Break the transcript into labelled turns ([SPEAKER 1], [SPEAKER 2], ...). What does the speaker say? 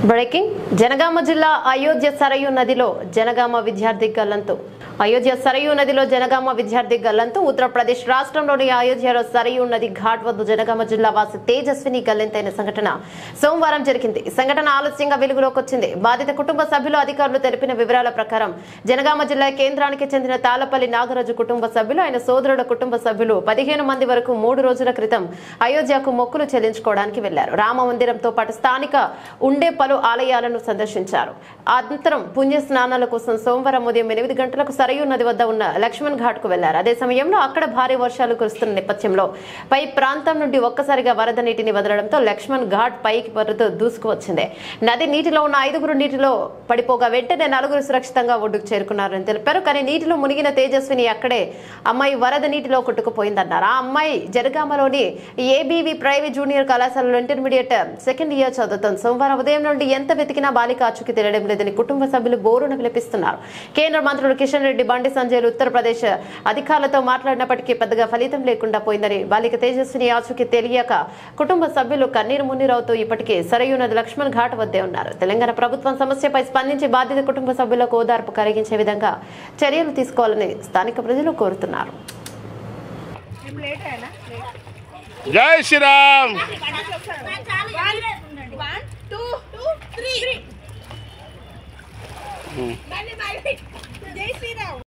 [SPEAKER 1] Breaking Janagama జిల్లా అయోధ్య సరయూ నదిలో జనగామ విద్యార్థి గల్లంతు. అయోధ్య సరయూ నదిలో జనగామ విద్యార్థి గల్లంతు. ఉత్తరప్రదేశ్ రాష్ట్రంలోని అయోధ్యలో సరయూ నది ఘాట్ వద్ద జనగామ జిల్లా వాసి తేజస్విని గల్లంతైన సంఘటన సోమవారం జరిగింది. ఈ సంఘటన ఆలస్యంగా వెలుగులోకి వచ్చింది. బాధిత కుటుంబ సభ్యులు అధికారులు తెలిపిన వివరాల ప్రకారం జనగామ జిల్లా కేంద్రానికి చెందిన తాళపల్లి నాగరాజు కుటుంబ సభ్యులు ఆయన సోదరుల కుటుంబ సభ్యులు 15 మంది వరకు 3 రోజుల క్రితం అయోధ్యకు మొక్కులు చెల్లించుకోవడానికి వెళ్లారు. రామ మందిరంతో పాటు స్థానిక ఉండే పలు ఆలయాలను సందర్శించారు. అనంతరం పుణ్య స్నానాల కోసం సోమవారం ఉదయం 8 గంటలకు సరయూ నది వద్ద ఉన్న లక్ష్మణ్ ఘాట్ కు వెళ్లారు. అదే సమయంలో అక్కడ భారీ వర్షాలు కురుస్తున్న నేపథ్యంలో పై ప్రాంతం నుండి ఒక్కసారిగా వరద నీటిని వదలడంతో లక్ష్మణ్ ఘాట్ పైకి వరద దూసుకువచ్చింది. నది నీటిలో ఉన్న 5గురు నీటిలో పడిపోగా వెంటనే 4 సురక్షితంగా ఒడ్డుకు చేరుకున్నారని తెలిపారు. కానీ నీటిలో మునిగిన తేజస్విని అక్కడే అమ్మాయి వరద నీటిలో కొట్టుకుపోయిందన్నారు. ఆ అమ్మాయి జనగామలోని ఏబీవీ ప్రైవేట్ జూనియర్ కళాశాలలో ఇంటర్మీడియట్ సెకండ్ ఇయర్ చదువుతోంది. సోమవారం ఉదయం నుండి ఎంత వెతికినా బాలిక ఆచూకీ తెలియడం లేదని కుటుంబ సభ్యులు బోరున విలపిస్తున్నారు. కేంద్ర మంత్రులు కిషన్ రెడ్డి, బండి సంజయ్ ఉత్తరప్రదేశ్ అధికారులతో మాట్లాడినప్పటికీ పెద్దగా ఫలితం లేకుండా పోయిందని, బాలిక తేజస్విని ఆచూకీ తెలియక కుటుంబ సభ్యులు కన్నీరు మున్నీరవుతూ ఇప్పటికే సరయూ నది లక్ష్మణ్ ఘాట్ వద్దే ఉన్నారు. తెలంగాణ ప్రభుత్వం సమస్యపై స్పందించి బాధిత కుటుంబ సభ్యులకు ఓదార్పు కలిగించే విధంగా చర్యలు తీసుకోవాలని స్థానిక ప్రజలు కోరుతున్నారు.
[SPEAKER 2] జై శ్రీరామ్.
[SPEAKER 3] 1 2 3 జై శ్రీరామ్.